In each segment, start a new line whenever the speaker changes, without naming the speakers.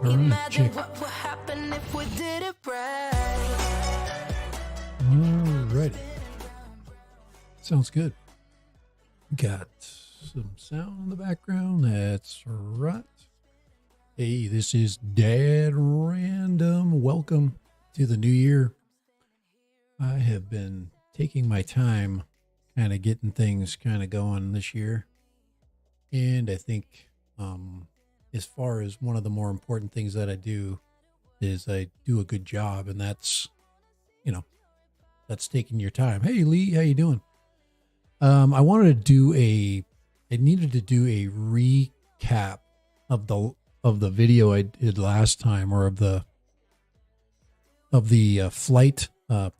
Imagine
check.
what would happen if we did it right.
Alrighty. Sounds good. Got some sound in the background. That's right. Hey, this is Dad Random. Welcome to the new year. I have been taking my time kind of getting things kind of going this year. And I think as far as one of the more important things that I do is I do a good job. And that's, that's taking your time. Hey, Lee, how you doing? I needed to do a recap of the video I did last time, or of the flight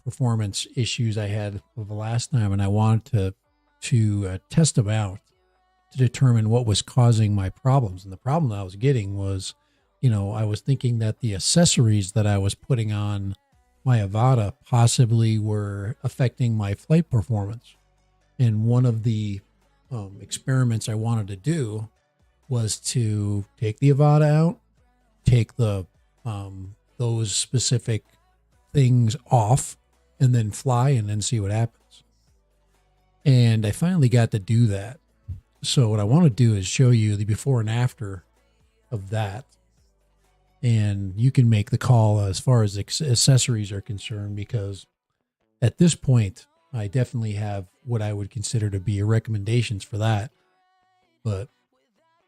performance issues I had of the last time, and I wanted to test them out to determine what was causing my problems. And the problem that I was getting was, I was thinking that the accessories that I was putting on my AVATA possibly were affecting my flight performance. And one of the experiments I wanted to do was to take the AVATA out, take the those specific things off, and then fly and then see what happens. And I finally got to do that. So what I want to do is show you the before and after of that. And you can make the call as far as accessories are concerned, because at this point, I definitely have what I would consider to be recommendations for that. But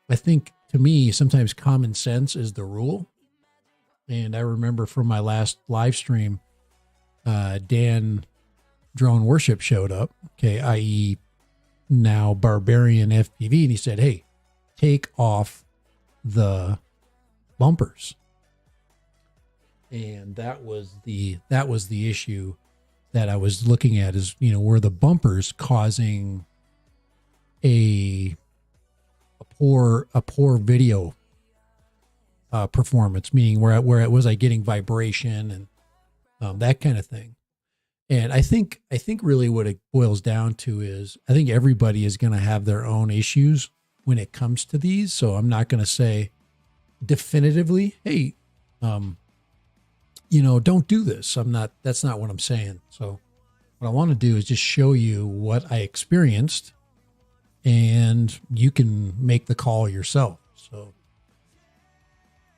I think, to me, sometimes common sense is the rule. And I remember from my last live stream, Dan Drone Worship showed up, i.e. now Barbarian FPV, and he said, hey, take off the bumpers. And that was the issue that I was looking at, is, were the bumpers causing a poor video performance, meaning where was I getting vibration and that kind of thing. And I think really what it boils down to is, I think everybody is going to have their own issues when it comes to these. So I'm not going to say definitively, hey, don't do this. That's not what I'm saying. So what I want to do is just show you what I experienced, and you can make the call yourself.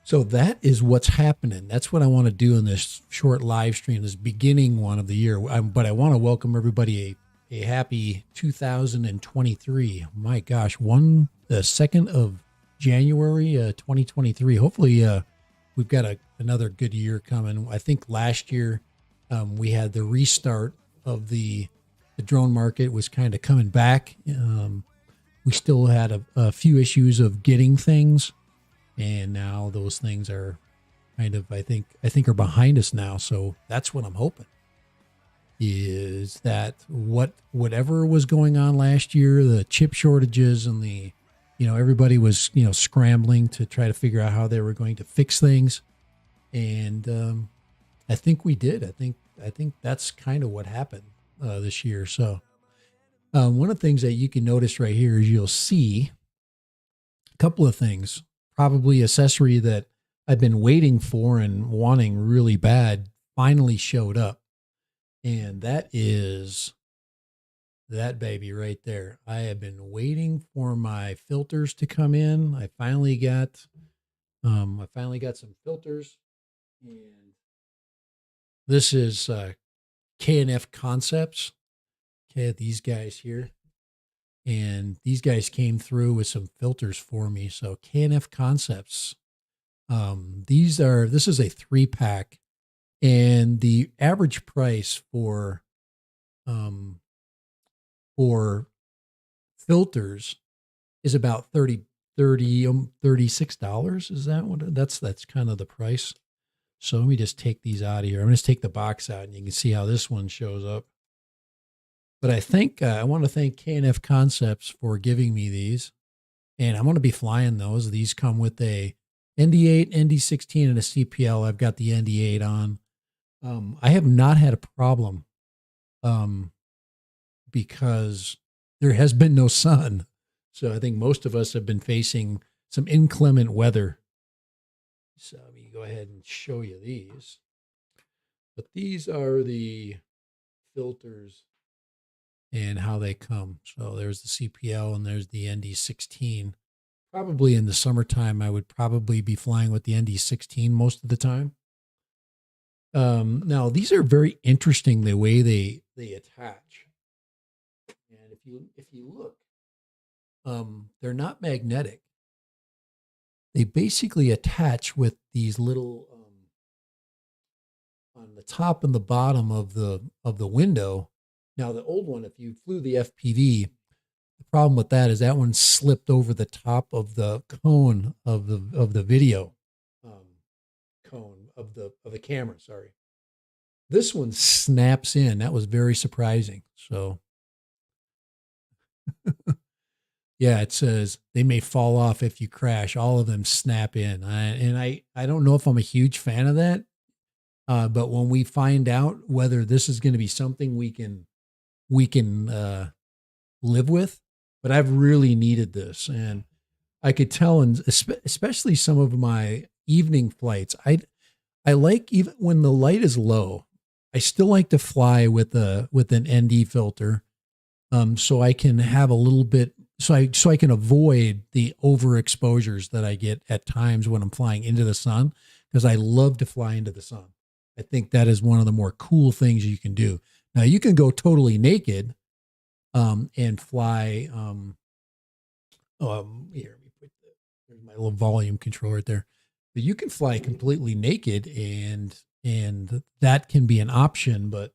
So that is what's happening. That's what I want to do in this short live stream, this beginning one of the year. But I want to welcome everybody a happy 2023. My gosh, the 2nd of January, 2023. Hopefully, we've got another good year coming. I think last year we had the restart of the drone market was kind of coming back. We still had a few issues of getting things, and now those things are kind of, I think are behind us now. So that's what I'm hoping, is that whatever was going on last year, the chip shortages and the, everybody was, scrambling to try to figure out how they were going to fix things. And I think we did. I think that's kind of what happened this year. So one of the things that you can notice right here is you'll see a couple of things. Probably accessory that I've been waiting for and wanting really bad finally showed up. And that is that baby right there. I have been waiting for my filters to come in. I finally got some filters, and this is K&F Concepts. Okay, these guys here. And these guys came through with some filters for me. So K&F Concepts. This is a 3-pack, and the average price for filters is about $36. Is that what that's kind of the price? So let me just take these out of here. I'm going to take the box out, and you can see how this one shows up. But I think I want to thank K&F Concepts for giving me these, and I'm going to be flying those. These come with a ND8, ND16, and a CPL. I've got the ND8 on. I have not had a problem because there has been no sun. So I think most of us have been facing some inclement weather. So let me go ahead and show you these. But these are the filters and how they come. So there's the CPL and there's the ND16. Probably in the summertime, I would probably be flying with the ND16 most of the time. Now these are very interesting the way they attach. And if you look, they're not magnetic. They basically attach with these little on the top and the bottom of the window. Now the old one, if you flew the FPV, the problem with that is that one slipped over the top of the cone of the video cone of the camera. Sorry, this one snaps in. That was very surprising. So, yeah, it says they may fall off if you crash. All of them snap in, I don't know if I'm a huge fan of that. But when we find out whether this is going to be something we can live with, but I've really needed this, and I could tell, and especially some of my evening flights, I like, even when the light is low, I still like to fly with an ND filter, so I can have a little bit, so I can avoid the overexposures that I get at times when I'm flying into the sun, because I love to fly into the sun. I think that is one of the more cool things you can do. Now you can go totally naked, and fly. Here, let me put there's my little volume control right there. But you can fly completely naked, and that can be an option. But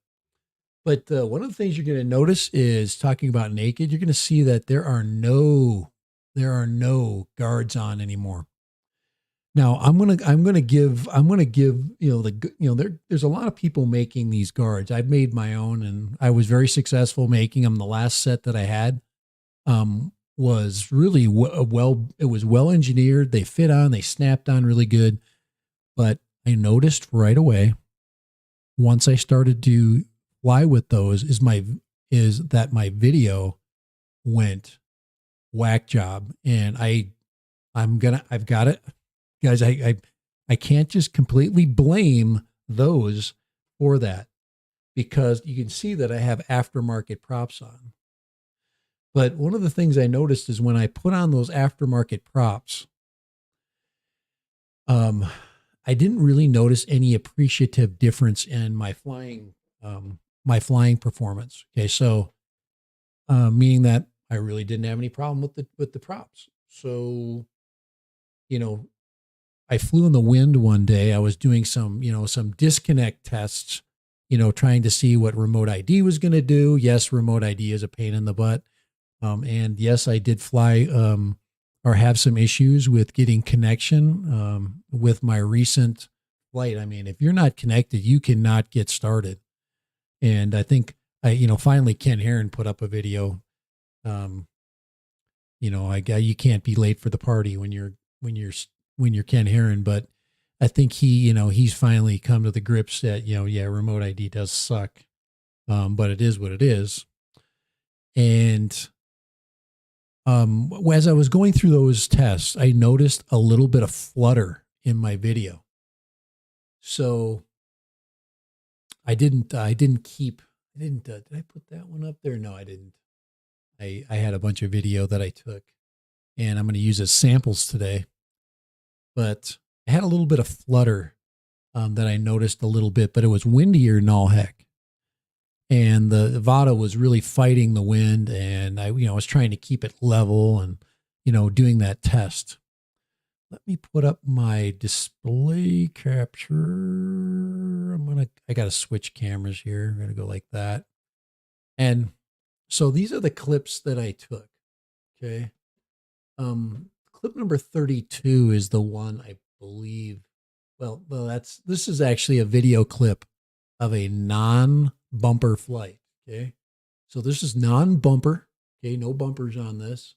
one of the things you're going to notice is, talking about naked, you're going to see that there are no guards on anymore. Now I'm gonna give there's a lot of people making these guards. I've made my own, and I was very successful making them. The last set that I had was really it was well engineered. They fit on, they snapped on really good. But I noticed right away, once I started to fly with those, is that my video went whack job, and I've got it. Guys, I can't just completely blame those for that, because you can see that I have aftermarket props on. But one of the things I noticed is when I put on those aftermarket props, I didn't really notice any appreciative difference in my flying performance. Okay, so meaning that I really didn't have any problem with the props. So, I flew in the wind one day. I was doing some disconnect tests, trying to see what remote ID was going to do. Yes, remote ID is a pain in the butt. And yes, I did fly or have some issues with getting connection with my recent flight. I mean, if you're not connected, you cannot get started. And I think finally Ken Heron put up a video. You can't be late for the party when you're Ken Heron, but I think he's finally come to the grips that, remote ID does suck. But it is what it is. And as I was going through those tests, I noticed a little bit of flutter in my video. So did I put that one up there? No, I didn't. I had a bunch of video that I took, and I'm going to use as samples today. But I had a little bit of flutter that I noticed a little bit, but it was windier than all heck. And the AVATA was really fighting the wind, and I was trying to keep it level and, doing that test. Let me put up my display capture. I got to switch cameras here. I'm going to go like that. And so these are the clips that I took. Okay. Clip number 32 is the one I believe. Well, this is actually a video clip of a non-bumper flight. Okay. So this is non-bumper. Okay. No bumpers on this.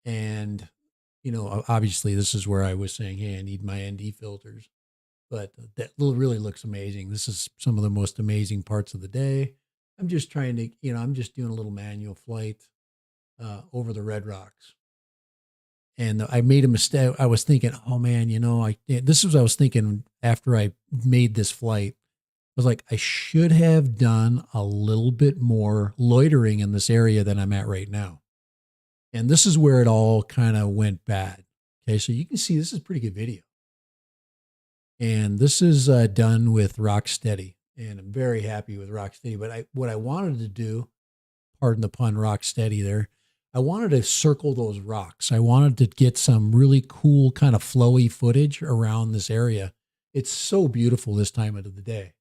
And, obviously this is where I was saying, hey, I need my ND filters, but that really looks amazing. This is some of the most amazing parts of the day. I'm just trying to, I'm just doing a little manual flight over the Red Rocks. And I made a mistake. I was thinking, oh man, this is what I was thinking after I made this flight. I was like, I should have done a little bit more loitering in this area than I'm at right now. And this is where it all kind of went bad. Okay, so you can see this is a pretty good video. And this is done with Rocksteady. And I'm very happy with Rocksteady. But what I wanted to do, pardon the pun, Rocksteady there, I wanted to circle those rocks. I wanted to get some really cool kind of flowy footage around this area. It's so beautiful this time of the day.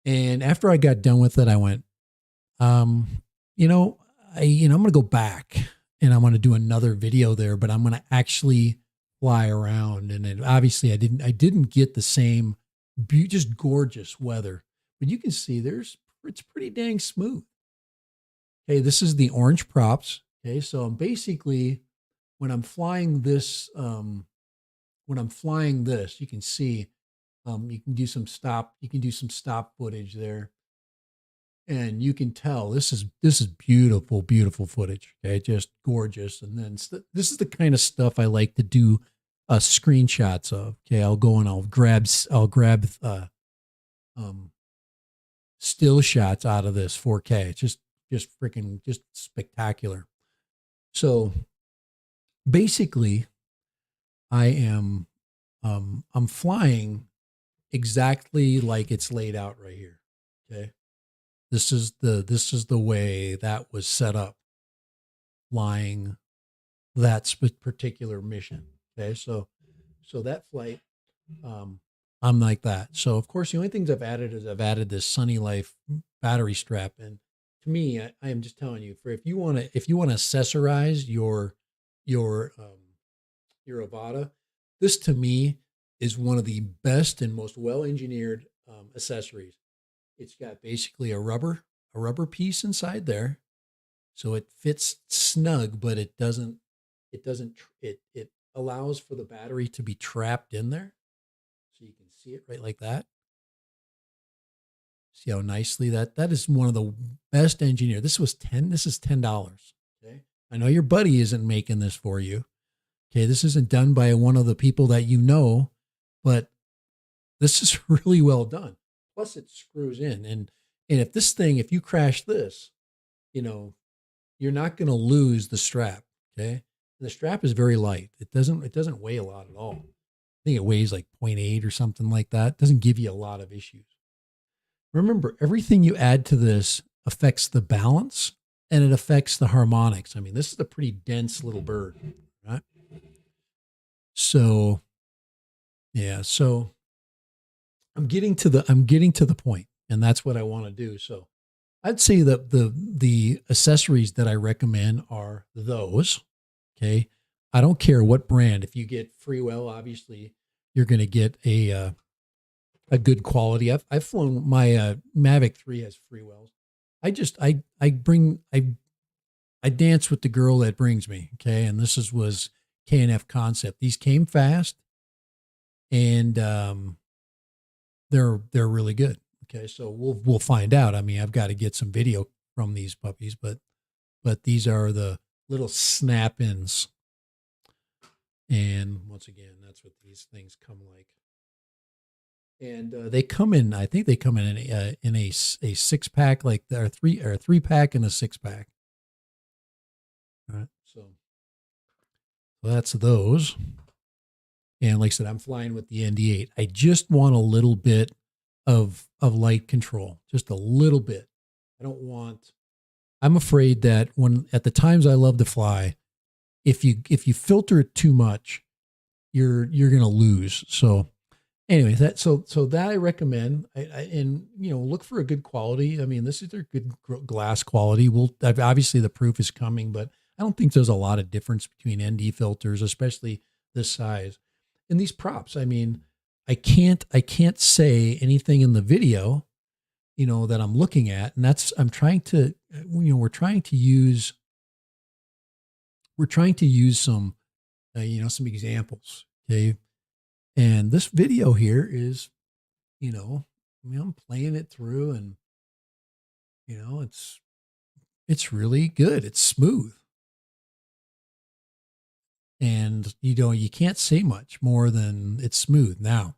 And after I got done with it, I went, I'm going to go back and I'm going to do another video there, but I'm going to actually fly around. And then obviously I didn't get the same just gorgeous weather, but you can see it's pretty dang smooth. Okay. This is the orange props. Okay. So I'm basically, when I'm flying this, you can see, you can do some stop footage there. And you can tell this is beautiful, beautiful footage. Okay, just gorgeous. And then this is the kind of stuff I like to do screenshots of. Okay, I'll go and I'll grab still shots out of this 4K. It's just freaking just spectacular. So basically, I'm flying exactly like it's laid out right here. Okay. This is the way that was set up, flying that particular mission. Okay, so that flight, I'm like that. So of course, the only things I've added is I've added this Sunny Life battery strap, and to me, I am just telling you, if you want to accessorize your Avata, this to me is one of the best and most well engineered accessories. It's got basically a rubber piece inside there. So it fits snug, but it allows for the battery to be trapped in there. So you can see it right like that. See how nicely that is one of the best engineered. This is $10. Okay. I know your buddy isn't making this for you. Okay. This isn't done by one of the people that you know, but this is really well done. Plus it screws in. And if you crash this, you're not going to lose the strap. Okay. And the strap is very light. It doesn't weigh a lot at all. I think it weighs like 0.8 or something like that. It doesn't give you a lot of issues. Remember, everything you add to this affects the balance and it affects the harmonics. I mean, this is a pretty dense little bird, right? So yeah, so I'm getting to the point, and that's what I want to do. So I'd say that the accessories that I recommend are those. Okay. I don't care what brand. If you get Freewell, obviously you're going to get a good quality. I've flown my Mavic 3 has Freewells. I dance with the girl that brings me. Okay. And this was K&F Concept. These came fast and they're really good. Okay, so we'll find out. I mean, I've got to get some video from these puppies, but these are the little snap-ins. And once again, that's what these things come like. And they come in. I think they come in a 6-pack, like or a 3-pack and a 6-pack. All right, so that's those. And like I said, I'm flying with the ND8. I just want a little bit of light control, just a little bit. I'm afraid that at the times I love to fly, if you filter it too much, you're going to lose. So anyway, so that I recommend, and look for a good quality. I mean, this is their good glass quality. Obviously the proof is coming, but I don't think there's a lot of difference between ND filters, especially this size. And these props, I mean, I can't say anything in the video, that I'm looking at. And we're trying to use some, some examples. Okay. And this video here is, I'm playing it through and, it's really good. It's smooth. And, you can't say much more than it's smooth. Now,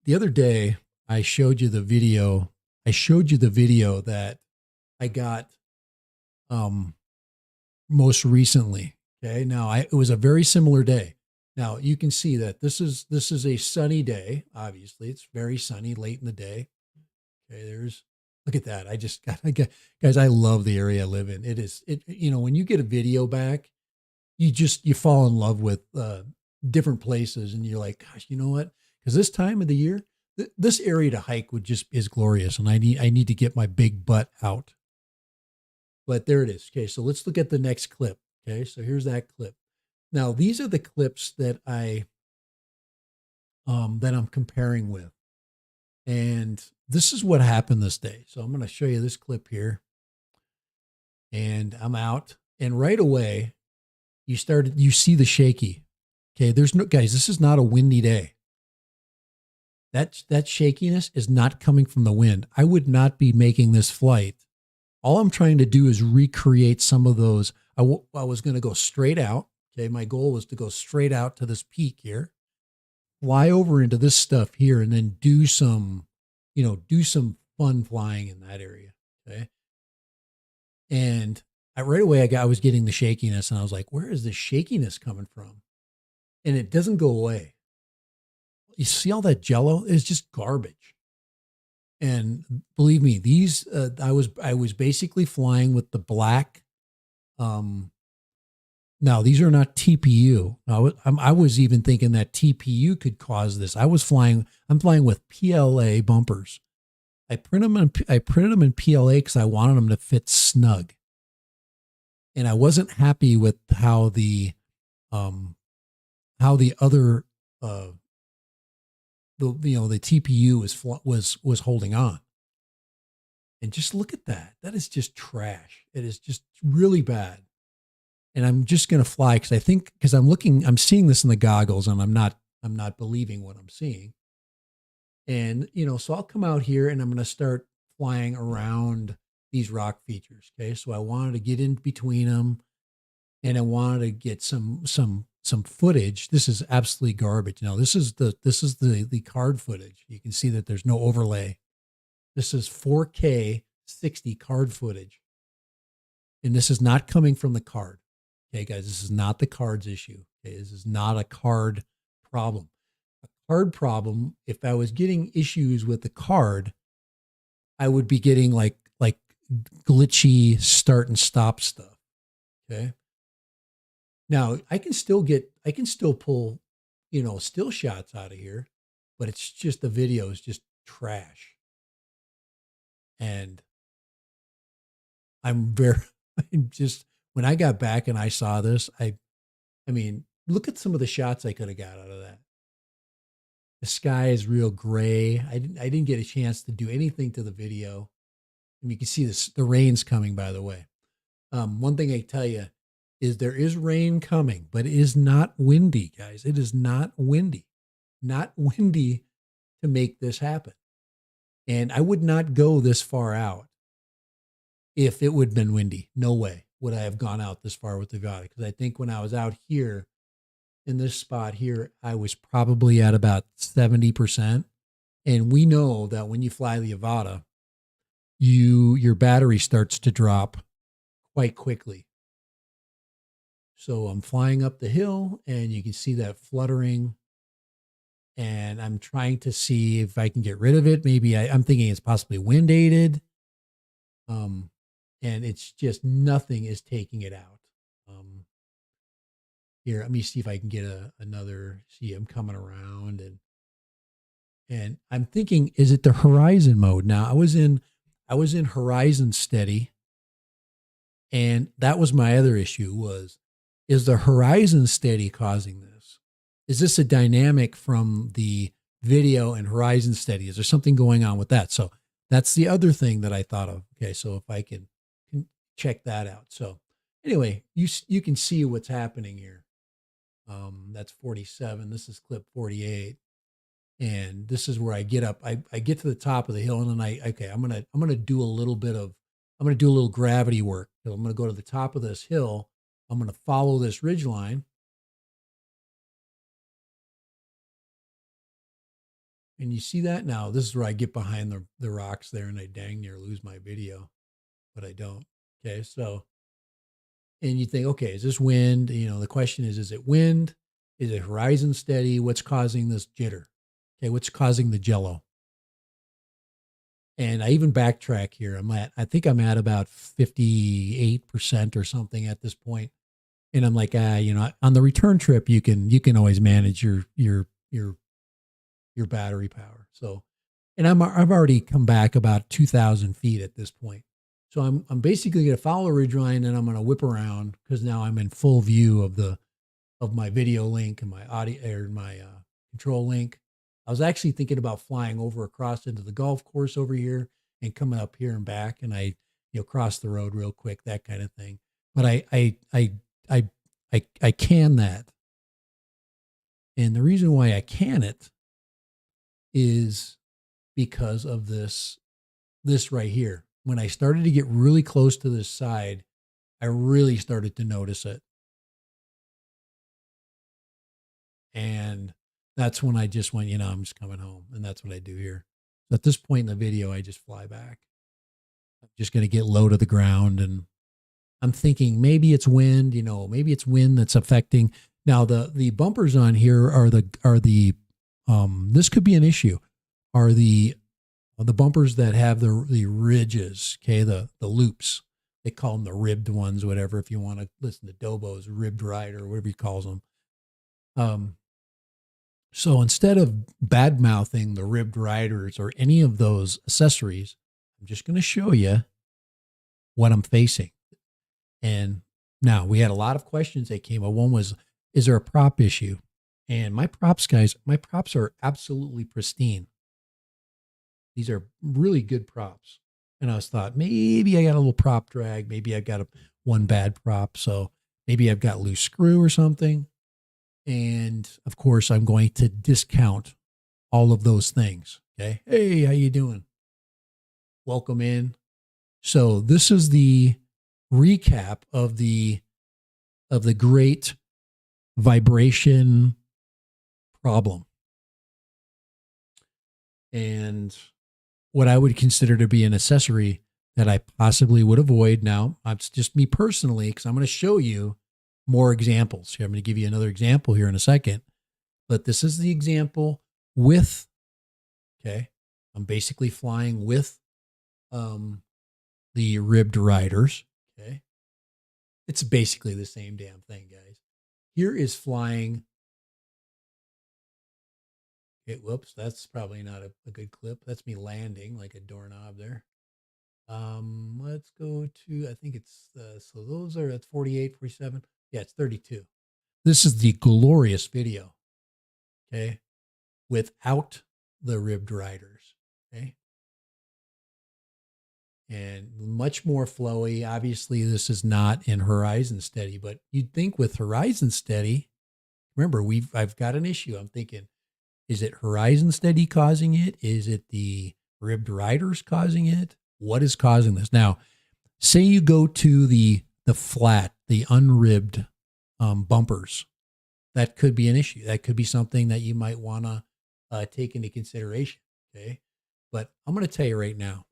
the other day, I showed you the video. I showed you the video that I got um, most recently. Okay. Now, it was a very similar day. Now, you can see that this is a sunny day. Obviously, it's very sunny late in the day. Okay, look at that. Guys, I love the area I live in. When you get a video back, you fall in love with different places, and you're like, gosh, you know what? Because this time of the year, this area to hike is glorious, and I need to get my big butt out. But there it is. Okay, so let's look at the next clip. Okay, so here's that clip. Now these are the clips that I'm comparing with, and this is what happened this day. So I'm going to show you this clip here, and I'm out, and right away you see the shaky. Okay, guys, this is not a windy day. That shakiness is not coming from the wind. I would not be making this flight. All I'm trying to do is recreate some of those. I was going to go straight out. Okay, my goal was to go straight out to this peak here, fly over into this stuff here, and then do some fun flying in that area. Okay. And right away I was getting the shakiness, and I was like, where is the shakiness coming from? And it doesn't go away. You see all that jello? It's just garbage. And believe me, these I was basically flying with the black. Now these are not TPU. I was even thinking that TPU could cause this. I'm flying with PLA bumpers. I printed them in PLA because I wanted them to fit snug. And I wasn't happy with how the other the TPU was holding on. And just look at that. That is just trash. It is just really bad. And I'm just going to fly because I'm seeing this in the goggles, and I'm not believing what I'm seeing. And, so I'll come out here and I'm going to start flying around these rock features. Okay. So I wanted to get in between them, and I wanted to get some footage. This is absolutely garbage. Now this is the card footage. You can see that there's no overlay. This is 4K 60 card footage. And this is not coming from the card. Okay, guys, this is not the card's issue. Okay, this is not a card problem. A card problem, if I was getting issues with the card, I would be getting like glitchy start and stop stuff. Okay. Now I can still pull, still shots out of here, but it's just the video is just trash. And when I got back and I saw this, I mean, look at some of the shots I could have got out of that. The sky is real gray. I didn't get a chance to do anything to the video. And you can see the rain's coming, by the way. One thing I tell you is there is rain coming, but it is not windy, guys. It is not windy. Not windy to make this happen. And I would not go this far out if it would have been windy. No way would I have gone out this far with the Avata, because I think when I was out here in this spot here, I was probably at about 70%. And we know that when you fly the Avata, your battery starts to drop quite quickly. So I'm flying up the hill, and you can see that fluttering, and I'm trying to see if I can get rid of it. Maybe I'm thinking it's possibly wind aided. And it's just nothing is taking it out. Here, let me see if I can get another. See, I'm coming around, and I'm thinking, is it the horizon mode? Now I was in horizon steady, and that was my other issue is the horizon steady causing this? Is this a dynamic from the video and horizon steady? Is there something going on with that? So that's the other thing that I thought of. Okay, so if I can check that out. So anyway, you can see what's happening here. That's 47. This is clip 48. And this is where I get up. I get to the top of the hill, and then I'm gonna do a little gravity work. So I'm gonna go to the top of this hill, I'm going to follow this ridge line. And you see that now? This is where I get behind the rocks there and I dang near lose my video, but I don't. Okay, so, and you think, okay, is this wind? You know, the question is it wind? Is it horizon steady? What's causing this jitter? Okay, what's causing the jello? And I even backtrack here. I think I'm at about 58% or something at this point. And I'm like, you know, on the return trip, you can always manage your battery power. So, and I've already come back about 2,000 feet at this point. So I'm basically going to follow a ridgeline and I'm going to whip around because now I'm in full view of my video link and my audio or my control link. I was actually thinking about flying over across into the golf course over here and coming up here and back, and I, you know, cross the road real quick, that kind of thing. But I can that, and the reason why I can it is because of this right here. When I started to get really close to this side, I really started to notice it. And that's when I just went, you know, I'm just coming home. And that's what I do here. So at this point in the video, I just fly back. I'm just going to get low to the ground. And I'm thinking maybe it's wind, you know, maybe it's wind that's affecting. Now the bumpers on here are this could be an issue, are the bumpers that have the ridges, okay, the loops. They call them the ribbed ones, whatever, if you want to listen to Dobo's ribbed rider or whatever he calls them. So instead of bad mouthing the ribbed riders or any of those accessories, I'm just going to show you what I'm facing. And now we had a lot of questions that came up. One was, is there a prop issue? And my props, guys, my props are absolutely pristine. These are really good props. And I was thought, maybe I got a little prop drag. Maybe I've got one bad prop. So maybe I've got loose screw or something. And of course, I'm going to discount all of those things. Okay. Hey, how you doing? Welcome in. So this is the recap of the great vibration problem. And what I would consider to be an accessory that I possibly would avoid. Now, it's just me personally, because I'm going to show you more examples here. I'm going to give you another example here in a second, but this is the example with, okay, I'm basically flying with the ribbed riders, okay. It's basically the same damn thing, guys. Here is flying. Okay, whoops, that's probably not a good clip. That's me landing like a doorknob there. Let's go to, I think it's, so that's 48, 47. Yeah, it's 32. This is the glorious video, okay, without the ribbed riders, okay, and much more flowy. Obviously, this is not in horizon steady, but you'd think with horizon steady, remember, I've got an issue. I'm thinking, is it horizon steady causing it? Is it the ribbed riders causing it? What is causing this? Now, say you go to the flat, the unribbed bumpers. That could be an issue. That could be something that you might want to take into consideration. Okay. But I'm going to tell you right now,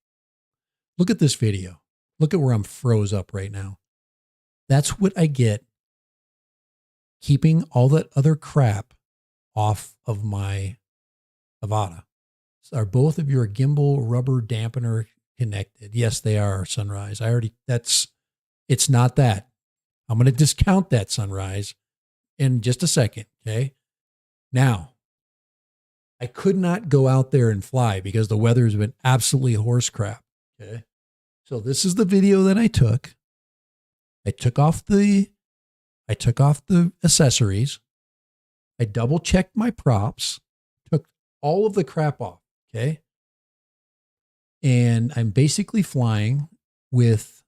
look at this video. Look at where I'm froze up right now. That's what I get keeping all that other crap off of my AVATA. Are both of your gimbal rubber dampener connected? Yes, they are, Sunrise. It's not that. I'm going to discount that, Sunrise, in just a second, okay? Now, I could not go out there and fly because the weather has been absolutely horse crap, okay? So this is the video that I took. I took off the accessories. I double checked my props, took all of the crap off, okay? And I'm basically flying with,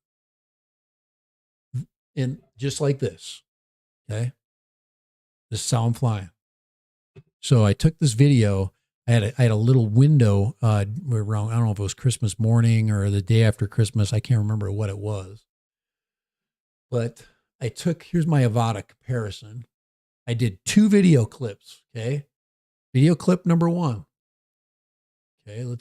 and just like this, okay? This is how I'm flying. So I took this video. I had a little window around, I don't know if it was Christmas morning or the day after Christmas. I can't remember what it was. But here's my Avata comparison. I did 2 video clips. Okay. Video clip number 1. Okay. Okay.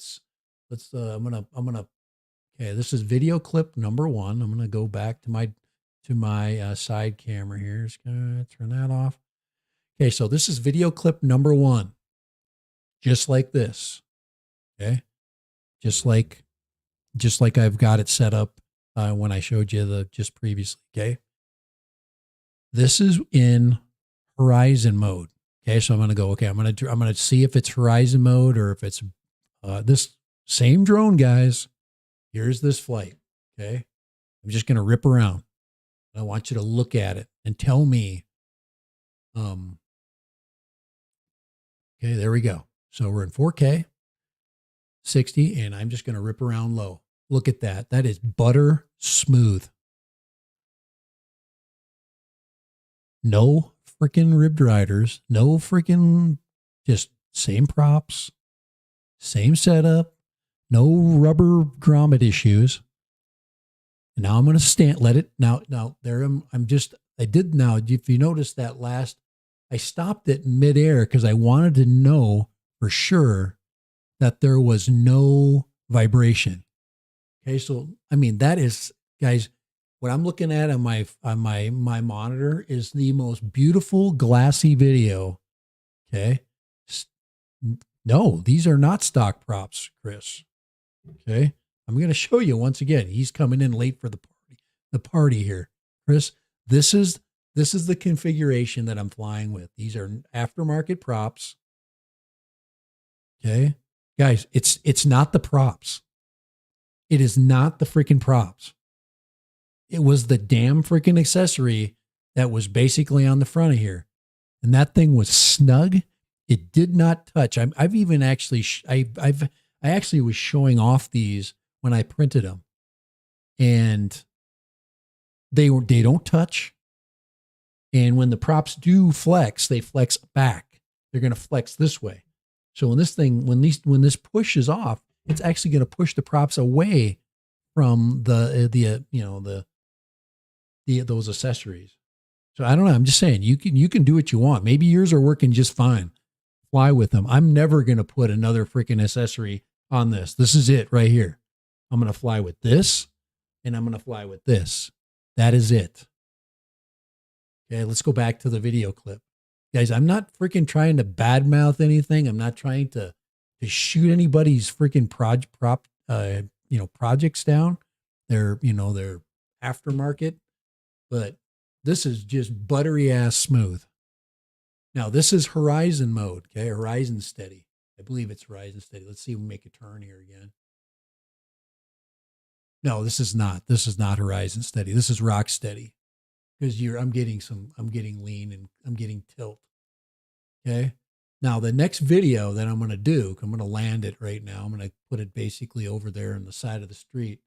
This is video clip number 1. I'm going to go back to my side camera here. Just going to turn that off. Okay. So this is video clip number 1. Just like this. Okay. Just like I've got it set up when I showed you just previously. Okay. This is in horizon mode. Okay. So I'm going to go, okay, I'm going to see if it's horizon mode or if it's this same drone, guys. Here's this flight. Okay. I'm just going to rip around. I want you to look at it and tell me. Okay. There we go. So we're in 4K 60 and I'm just going to rip around low. Look at that. That is butter smooth. No freaking ribbed riders. No freaking, just same props, same setup, no rubber grommet issues. And now I'm going to let it, now there I did now, if you notice that I stopped it midair because I wanted to know for sure that there was no vibration. Okay. So, I mean, that is, guys, what I'm looking at on my monitor is the most beautiful glassy video. Okay. No, these are not stock props, Chris. Okay. I'm going to show you once again. He's coming in late for the party here. Chris, this is the configuration that I'm flying with. These are aftermarket props. Okay. Guys, it's not the props. It is not the freaking props. It was the damn freaking accessory that was basically on the front of here. And that thing was snug. It did not touch. I've even actually, I actually was showing off these when I printed them. And they don't touch. And when the props do flex, they flex back. They're going to flex this way. So when this pushes off, it's actually going to push the props away from those accessories. So I don't know. I'm just saying you can do what you want. Maybe yours are working just fine. Fly with them. I'm never going to put another freaking accessory on this. This is it right here. I'm going to fly with this and I'm going to fly with this. That is it. Okay. Let's go back to the video clip. Guys, I'm not freaking trying to badmouth anything. I'm not trying to shoot anybody's freaking projects down. They're aftermarket, but this is just buttery ass smooth. Now this is horizon mode. Okay. Horizon steady. I believe it's horizon steady. Let's see if we make a turn here again. No, this is not horizon steady. This is rock steady because I'm getting lean and I'm getting tilt. Okay. Now the next video that I'm going to do, I'm going to land it right now. I'm going to put it basically over there on the side of the street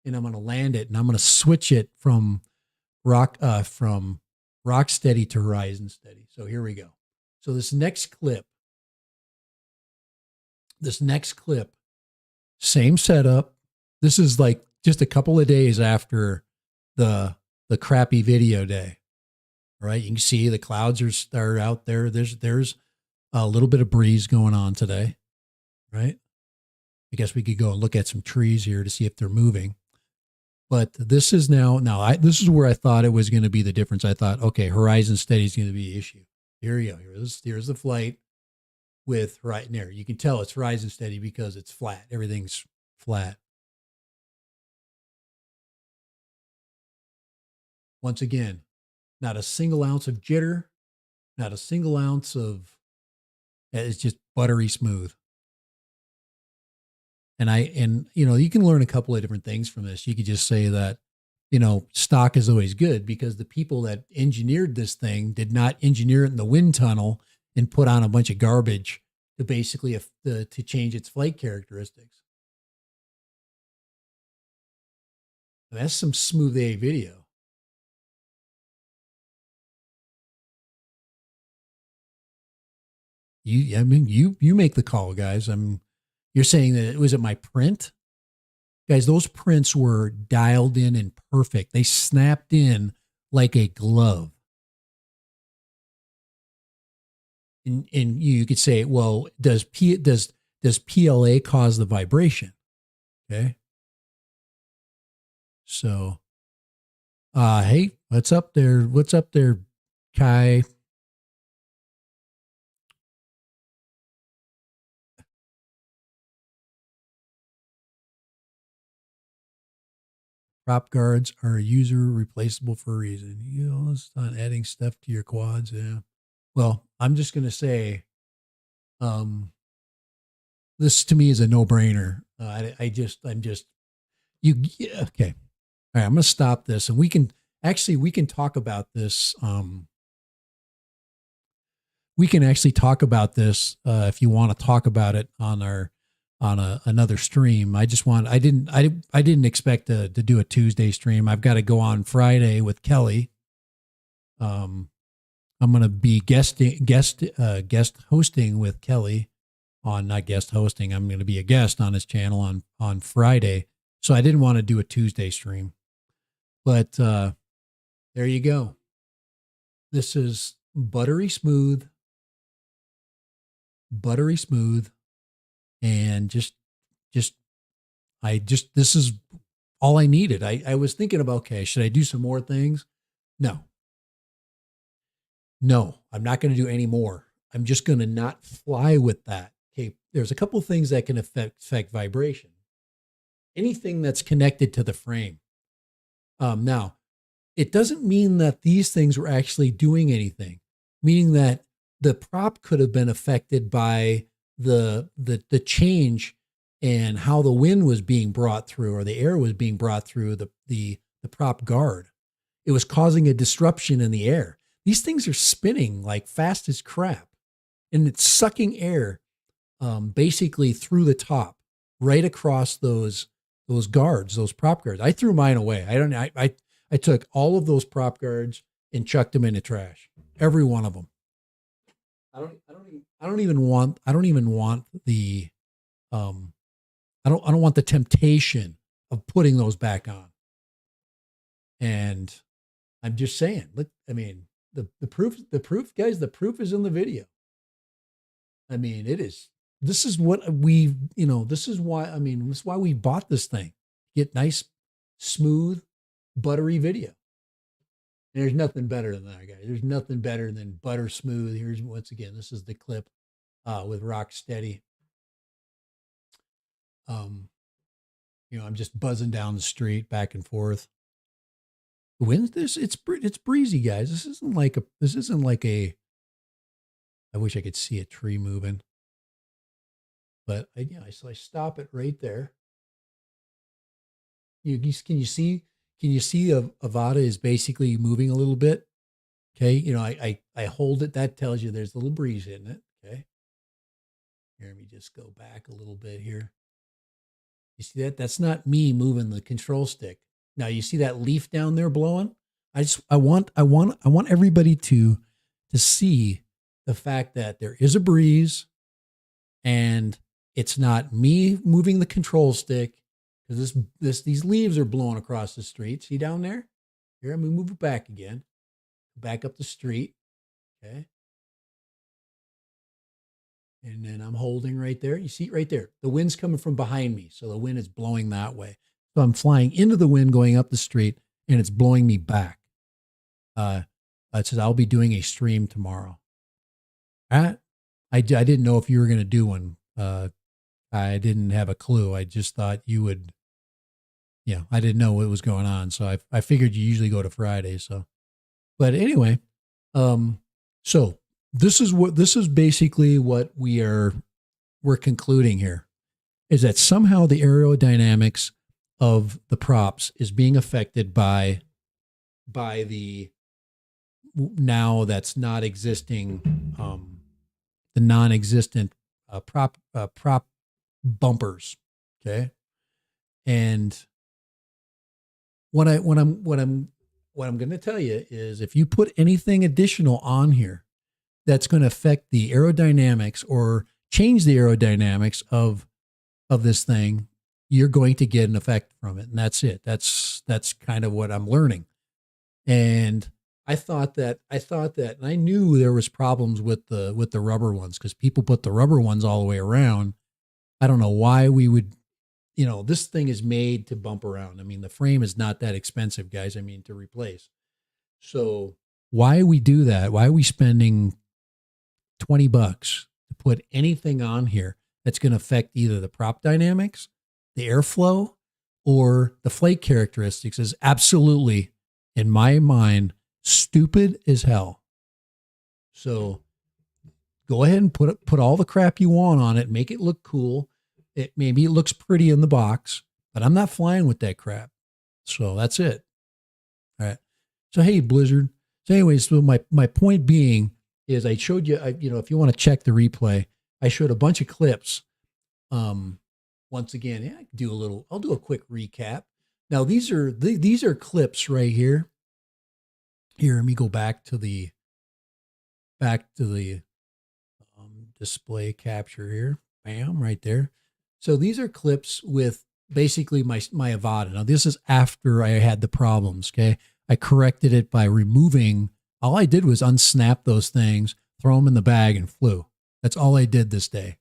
and I'm going to land it and I'm going to switch it from rock steady to horizon steady. So here we go. So this next clip, same setup. This is like just a couple of days after the crappy video day. All right. You can see the clouds are out there. There's a little bit of breeze going on today. Right. I guess we could go and look at some trees here to see if they're moving. But this is this is where I thought it was going to be the difference. I thought, okay, horizon steady is going to be the issue. Here you go. Here's the flight with right there. You can tell it's horizon steady because it's flat. Everything's flat. Once again, not a single ounce of jitter, not a single ounce of, it's just buttery smooth. And you can learn a couple of different things from this. You could just say that, stock is always good because the people that engineered this thing did not engineer it in the wind tunnel and put on a bunch of garbage to basically to change its flight characteristics. That's some smooth A video. You make the call, guys. You're saying that it was at my print? Guys, those prints were dialed in and perfect. They snapped in like a glove. And you could say, well, does PLA cause the vibration? Okay. So, hey, what's up there? What's up there, Kai? Prop guards are user replaceable for a reason. You know, it's not adding stuff to your quads. Yeah. Well, I'm just going to say, this to me is a no brainer. I'm just, yeah, okay. All right. I'm going to stop this and we can talk about this. We can actually talk about this if you want to talk about it on another stream. I didn't expect to do a Tuesday stream. I've got to go on Friday with Kelly. I'm going to be guest hosting with Kelly not guest hosting. I'm going to be a guest on his channel on Friday. So I didn't want to do a Tuesday stream, but there you go. This is buttery smooth, and this is all I needed. I was thinking about, okay, should I do some more things? No, I'm not going to do any more. I'm just going to not fly with that. Okay. There's a couple things that can affect vibration. Anything that's connected to the frame. Now it doesn't mean that these things were actually doing anything, meaning that the prop could have been affected by the change and how the wind was being brought through, or the air was being brought through the prop guard. It was causing a disruption in the air. These things are spinning like fast as crap, and it's sucking air basically through the top, right across those guards, those prop guards. I threw mine away. I took all of those prop guards and chucked them in the trash. Every one of them. I don't even want the I don't want the temptation of putting those back on. And I'm just saying, look, I mean, the proof, guys, the proof is in the video. I mean, this is what this is why we bought this thing. Get nice, smooth, buttery video. And there's nothing better than that, guys. There's nothing better than butter smooth. Here's, once again, this is the clip with Rocksteady. I'm just buzzing down the street back and forth. The wind, it's breezy, guys. This isn't like a, I wish I could see a tree moving, but I stop it right there. Can you see Avata is basically moving a little bit? Okay. I hold it. That tells you there's a little breeze in it. Okay. Here, let me just go back a little bit here. You see that? That's not me moving the control stick. Now you see that leaf down there blowing? I want everybody to see the fact that there is a breeze, and it's not me moving the control stick, because these leaves are blowing across the street. See down there? Here, I'm gonna move it back again. Back up the street. Okay. And then I'm holding right there. You see it right there. The wind's coming from behind me, so the wind is blowing that way. So I'm flying into the wind going up the street, and it's blowing me back. It says I'll be doing a stream tomorrow. I didn't know if you were going to do one. I didn't have a clue. I just thought you would. Yeah, I didn't know what was going on, so I figured you usually go to Friday. So, but anyway, so this is basically what we're concluding here, is that somehow the aerodynamics of the props is being affected by the now that's not existing, the non-existent prop bumpers. Okay. And what I'm going to tell you is, if you put anything additional on here that's going to affect the aerodynamics or change the aerodynamics of this thing, you're going to get an effect from it. And that's it. That's kind of what I'm learning. And I thought that, and I knew there was problems with the rubber ones because people put the rubber ones all the way around. I don't know why we would, this thing is made to bump around. I mean, the frame is not that expensive, guys. I mean, to replace. So why we do that? Why are we spending $20 to put anything on here that's going to affect either the prop dynamics, the airflow, or the flake characteristics is absolutely, in my mind, stupid as hell. So go ahead and put all the crap you want on it, make it look cool. Maybe it looks pretty in the box, but I'm not flying with that crap. So that's it. All right. So hey, Blizzard. So anyways, so my point being is I showed you, if you want to check the replay, I showed a bunch of clips. Once again, yeah, I'll do a quick recap. Now these are clips right here. Here, let me go back to the display capture here. Bam, right there. So these are clips with basically my AVATA. Now this is after I had the problems. Okay, I corrected it by removing. All I did was unsnap those things, throw them in the bag, and flew. That's all I did this day.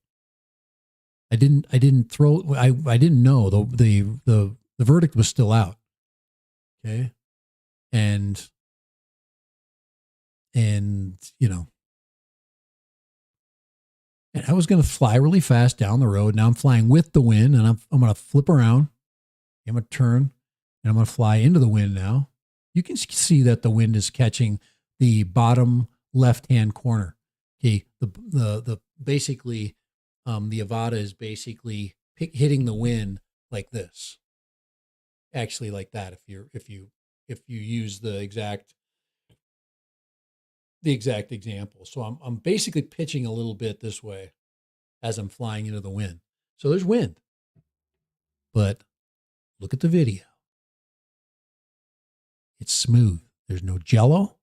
I didn't know the verdict was still out. Okay, and and I was going to fly really fast down the road. Now I'm flying with the wind, and I'm going to flip around. I'm going to turn, and I'm going to fly into the wind now. You can see that the wind is catching the bottom left-hand corner. Okay, the basically, the AVATA is basically hitting the wind like this. Actually, like that. If you use the exact example. So I'm basically pitching a little bit this way as I'm flying into the wind. So there's wind. But look at the video. It's smooth. There's no jello.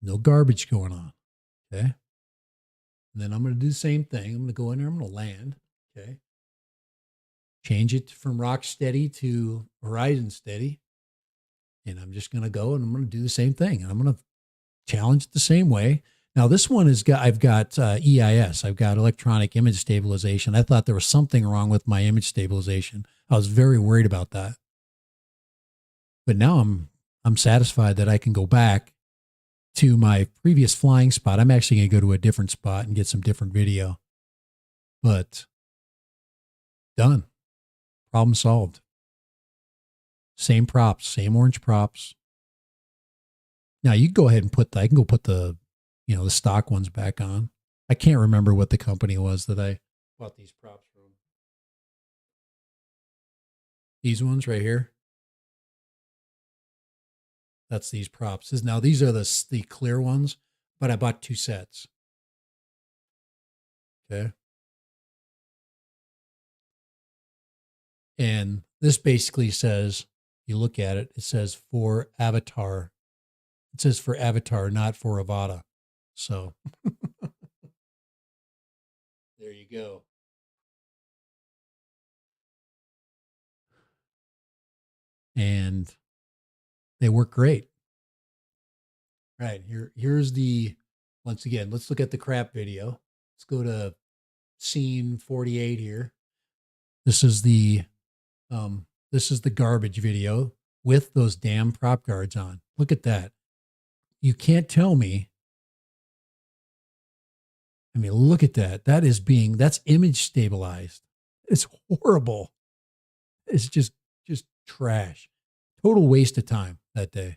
No garbage going on. Okay. And then I'm going to do the same thing. I'm going to go in there. I'm going to land. Okay. Change it from rock steady to horizon steady. And I'm just going to go and I'm going to do the same thing. And I'm going to challenge it the same way. Now this one I've got EIS. I've got electronic image stabilization. I thought there was something wrong with my image stabilization. I was very worried about that. But now I'm satisfied that I can go back to my previous flying spot. I'm actually going to go to a different spot and get some different video. But done. Problem solved. Same props, same orange props. Now you can go ahead and I can go put the stock ones back on. I can't remember what the company was that I bought these props from. These ones right here. That's these props. Now these are the clear ones, but I bought 2 sets. Okay. And this basically says, you look at it, it says for Avatar. It says for Avatar, not for AVATA. So there you go. And they work great. Right, here's once again, let's look at the crap video. Let's go to scene 48 here. This is the garbage video with those damn prop guards on. Look at that. You can't tell me. I mean, look at that. That's image stabilized. It's horrible. It's just trash. Total waste of time that day.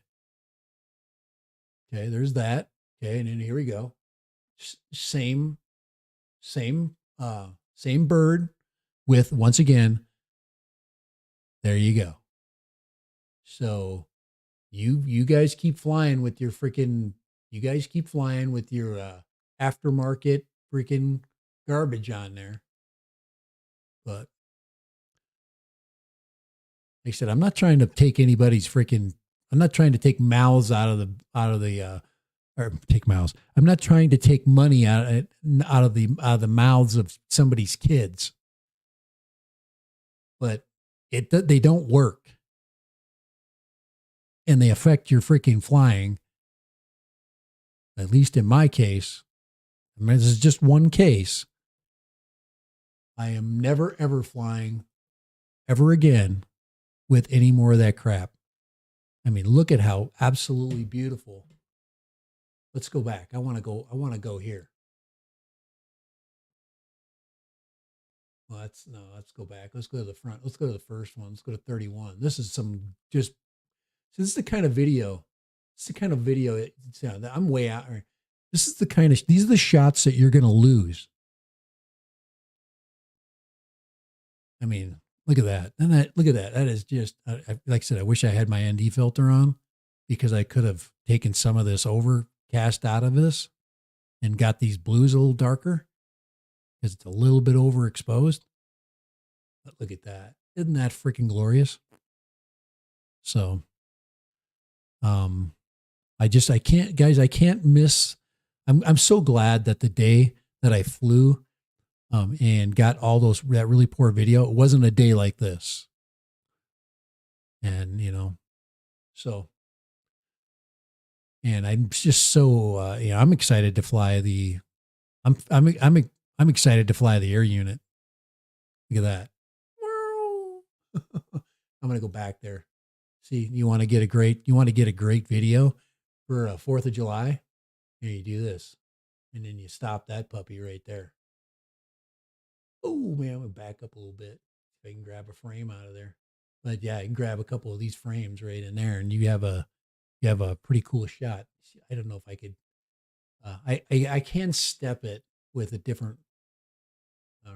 Okay, there's that. Okay, and then here we go. Same bird with, once again, there you go. So you guys keep flying with your aftermarket freaking garbage on there. But like I said, I'm not trying to take I'm not trying to take mouths or take mouths. I'm not trying to take money out of the mouths of somebody's kids. But they don't work. and they affect your freaking flying. At least in my case, I mean, this is just one case. I am never, ever flying ever again with any more of that crap. I mean, look at how absolutely beautiful. Let's go back. I want to go here. Well, let's go back. Let's go to the front. Let's go to the first one. Let's go to 31. This is this is the kind of video. It's the kind of video that I'm way out. These are the shots that you're going to lose. I mean, look at that. And look at that. That is just, like I said, I wish I had my ND filter on because I could have taken some of this overcast out of this and got these blues a little darker because it's a little bit overexposed. But look at that. Isn't that freaking glorious? So, I can't miss. I'm so glad that the day that I flew, and got all that really poor video, it wasn't a day like this. And, and I'm just so, I'm excited to fly I'm excited to fly the air unit. Look at that. I'm going to go back there. See, you want to get a great video for 4th of July? Here, you do this. And then you stop that puppy right there. Oh, man, I'm going to back up a little bit. If I can grab a frame out of there. But yeah, I can grab a couple of these frames right in there, and you have a pretty cool shot. I don't know if I could. I can step it with a different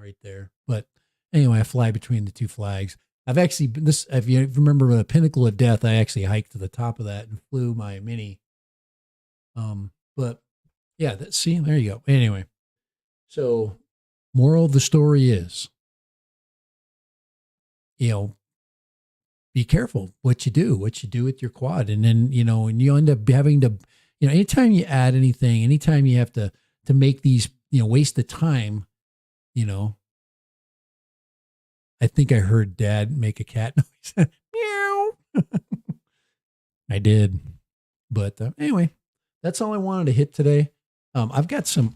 right there. But anyway, I fly between the two flags. I've actually been this. If you remember the Pinnacle of Death, I actually hiked to the top of that and flew my Mini. But yeah, see, there you go. Anyway, so moral of the story is, be careful what you do with your quad. And then, and you end up having to, anytime you add anything, anytime you have to make these, waste the time, I think I heard Dad make a cat noise. Meow. I did. But anyway, that's all I wanted to hit today. I've got some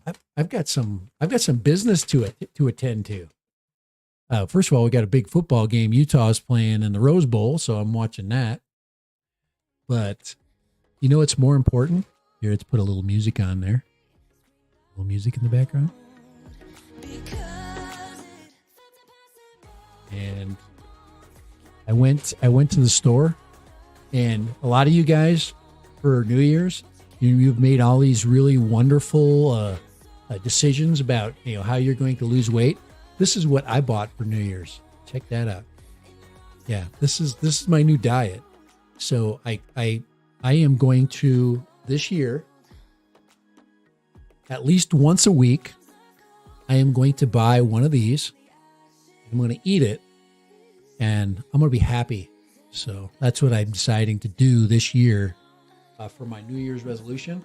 business to attend to. First of all, we got a big football game. Utah's playing in the Rose Bowl, so I'm watching that. But what's more important? Here, let's put a little music on there. A little music in the background. And I went to the store, and a lot of you guys for New Year's, you've made all these really wonderful decisions about how you're going to lose weight. This is what I bought for New Year's. Check that out. Yeah, this is my new diet. So I am going to this year, at least once a week, I am going to buy one of these. I'm going to eat it, and I'm going to be happy. So that's what I'm deciding to do this year for my New Year's resolution.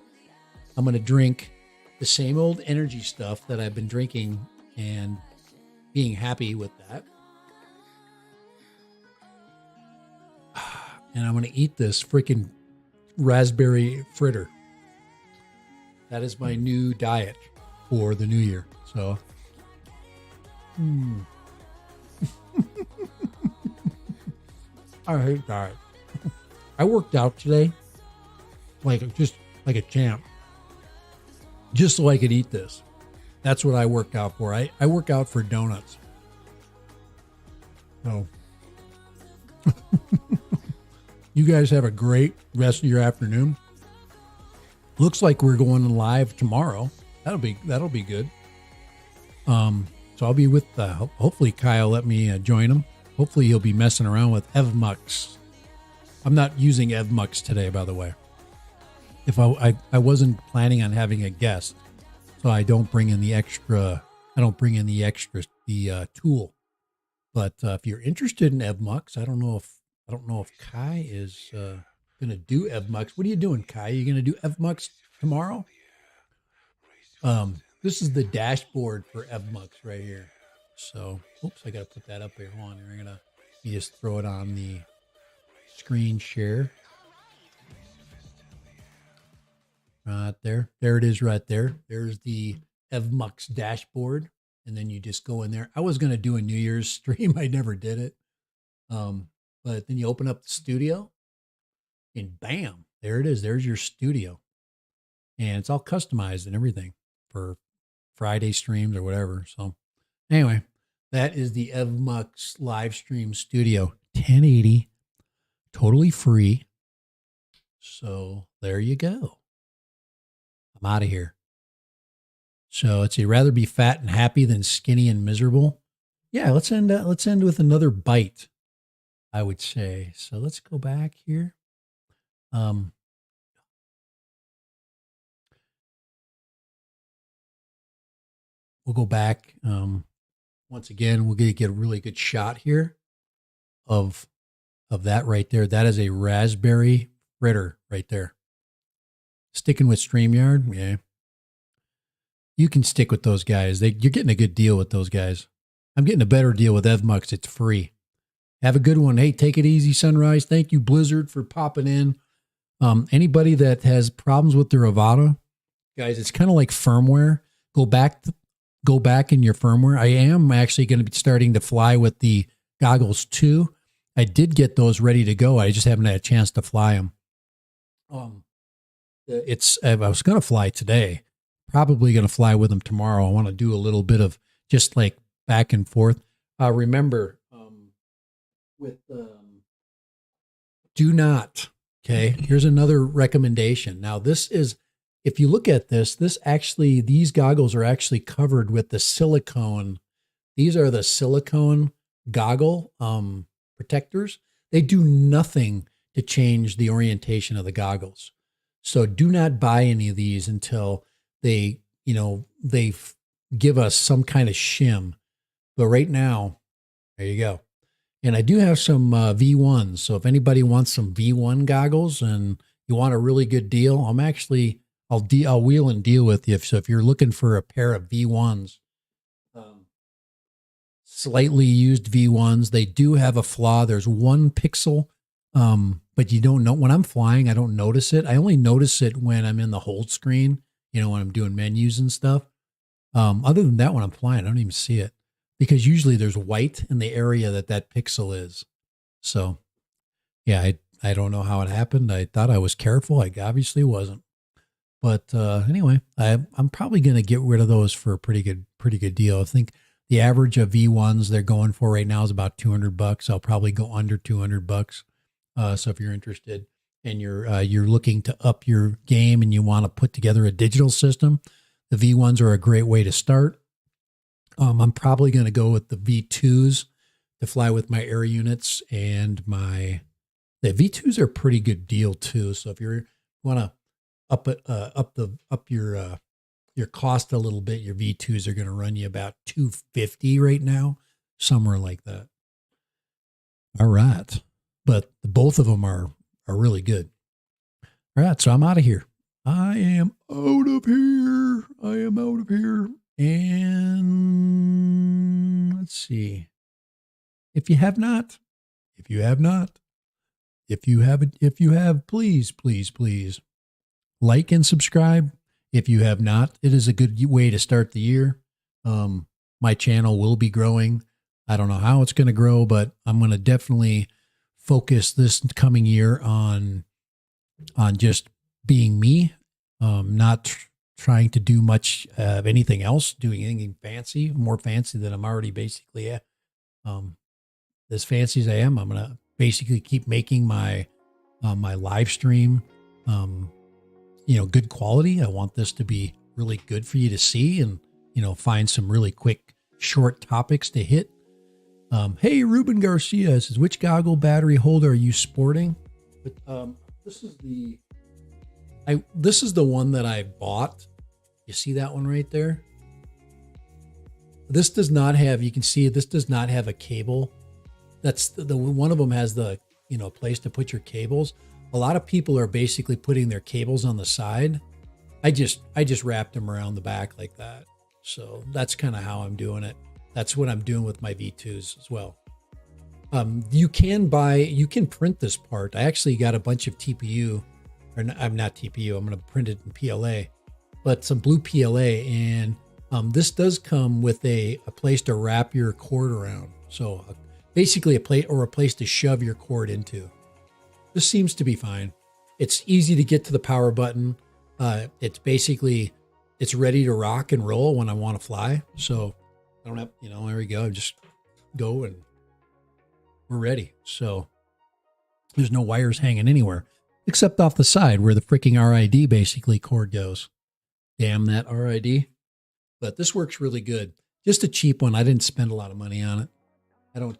I'm going to drink the same old energy stuff that I've been drinking and being happy with that. And I'm going to eat this freaking raspberry fritter. That is my new diet for the new year. So, I hate diet. I worked out today like a champ, just so I could eat this. That's what I worked out for. I work out for donuts. So, you guys have a great rest of your afternoon. Looks like we're going live tomorrow. That'll be good. So I'll be with, hopefully Kyle let me join him. Hopefully he'll be messing around with EvMux. I'm not using EvMux today, by the way. If I wasn't planning on having a guest, so I don't bring in the extra. The tool. But if you're interested in EvMux, I don't know if Kai is going to do EvMux. What are you doing, Kai? Are you going to do EvMux tomorrow? This is the dashboard for EvMux right here. So, oops, I got to put that up here. Hold on, just throw it on the screen share. Right there. There it is right there. There's the EvMux dashboard. And then you just go in there. I was going to do a New Year's stream. I never did it. But then you open up the studio and bam, there it is. There's your studio. And it's all customized and everything for Friday streams or whatever. So anyway, that is the EvMux live stream studio 1080, totally free. So there you go. I'm out of here. So let's see, rather be fat and happy than skinny and miserable. Yeah, let's end with another bite, I would say. So let's go back here. We'll go back. Once again, we'll get a really good shot here of that right there. That is a raspberry fritter right there. Sticking with StreamYard, yeah. You can stick with those guys. You're getting a good deal with those guys. I'm getting a better deal with EvMux. It's free. Have a good one. Hey, take it easy, Sunrise. Thank you, Blizzard, for popping in. Anybody that has problems with their Avata, guys, it's kind of like firmware. Go back in your firmware. I am actually going to be starting to fly with the goggles too. I did get those ready to go. I just haven't had a chance to fly them. I was going to fly today. Probably going to fly with them tomorrow. I want to do a little bit of just like back and forth. Remember, do not. Okay, here's another recommendation. Now, this is, if you look at this, these goggles are actually covered with the silicone. These are the silicone goggle protectors. They do nothing to change the orientation of the goggles. So do not buy any of these until they give us some kind of shim. But right now, there you go. And I do have some V1s. So if anybody wants some V1 goggles and you want a really good deal, I'll wheel and deal with you. So if you're looking for a pair of V1s, slightly used V1s, they do have a flaw. There's 1 pixel, but you don't know. When I'm flying, I don't notice it. I only notice it when I'm in the hold screen, when I'm doing menus and stuff. Other than that, when I'm flying, I don't even see it. Because usually there's white in the area that pixel is. So, yeah, I don't know how it happened. I thought I was careful. I obviously wasn't. But anyway, I'm probably going to get rid of those for a pretty good deal. I think the average of V1s they're going for right now is about $200. I'll probably go under $200. So if you're interested and you're looking to up your game and you want to put together a digital system, the V1s are a great way to start. I'm probably going to go with the V2s to fly with my air units, and the V2s are a pretty good deal too. So if you want to up your cost a little bit, your V2s are going to run you about $250 right now, somewhere like that. All right, but both of them are really good. All right, so I'm out of here. I am out of here. And let's see. If you have, please like and subscribe. If you have not, it is a good way to start the year. My channel will be growing. I don't know how it's going to grow, but I'm going to definitely focus this coming year on just being me, not trying to do much of anything else, doing anything more fancy than I'm already basically at. As fancy as I am, I'm going to basically keep making my live stream, good quality. I want this to be really good for you to see and, find some really quick, short topics to hit. Hey, Ruben Garcia says, which goggle battery holder are you sporting? But this is the one that I bought. You see that one right there? This does not have, you can see this does not have a cable. That's the one of them has the, place to put your cables. A lot of people are basically putting their cables on the side. I just wrapped them around the back like that. So that's kind of how I'm doing it. That's what I'm doing with my V2s as well. You can print this part. I actually got a bunch of TPU or I'm not TPU. I'm going to print it in PLA, but some blue PLA. And this does come with a place to wrap your cord around. So basically a place to shove your cord into. This seems to be fine. It's easy to get to the power button. It's ready to rock and roll when I want to fly. So I don't have, there we go. Just go and we're ready. So there's no wires hanging anywhere except off the side where the freaking RID basically cord goes. Damn that RID. But this works really good. Just a cheap one. I didn't spend a lot of money on it. I don't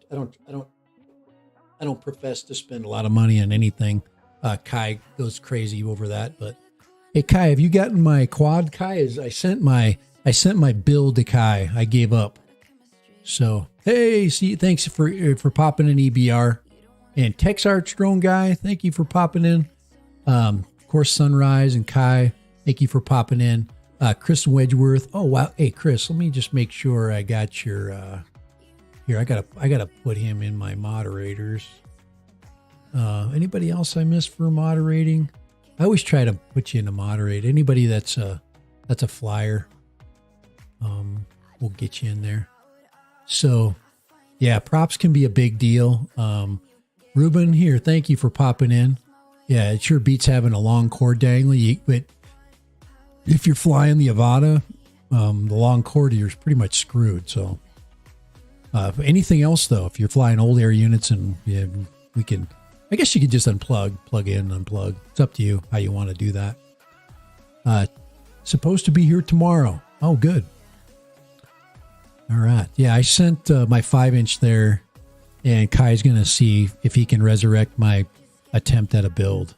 profess to spend a lot of money on anything. Kai goes crazy over that, but hey, Kai, have you gotten my quad? Kai, I sent my build to Kai. I gave up. So, hey, thanks for popping in, EBR. And TexArch Drone Guy, thank you for popping in. Of course, Sunrise and Kai, thank you for popping in. Chris Wedgeworth. Oh, wow. Hey, Chris, let me just make sure I got your, here, I gotta put him in my moderators. Anybody else I missed for moderating? I always try to put you in a moderate. Anybody that's a flyer, we'll get you in there. So, yeah, props can be a big deal. Ruben here, thank you for popping in. Yeah, it sure beats having a long cord dangling. But if you're flying the Avata, the long cord you're pretty much screwed. So, anything else though, if you're flying old air units, and yeah, I guess you could just plug in, unplug. It's up to you how you want to do that. Supposed to be here tomorrow. Oh, good. All right. Yeah, I sent my 5-inch there, and Kai's going to see if he can resurrect my attempt at a build.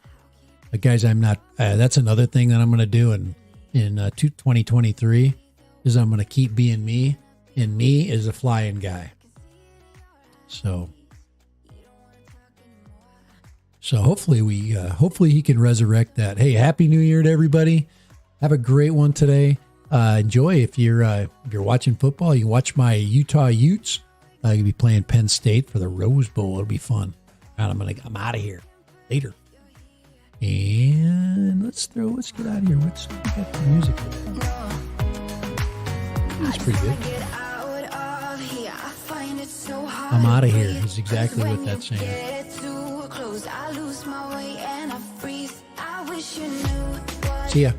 Guys, I'm not. That's another thing that I'm going to do in 2023 is I'm going to keep being me, and me is a flying guy. So hopefully hopefully he can resurrect that. Hey, Happy New Year to everybody. Have a great one today. Enjoy. If you're watching football, you can watch my Utah Utes. You'll be playing Penn State for the Rose Bowl. It'll be fun. All right, I'm out of here. Later. And let's get out of here. What's got the music for that? That's pretty good. I'm out of here is exactly what that's saying. See ya.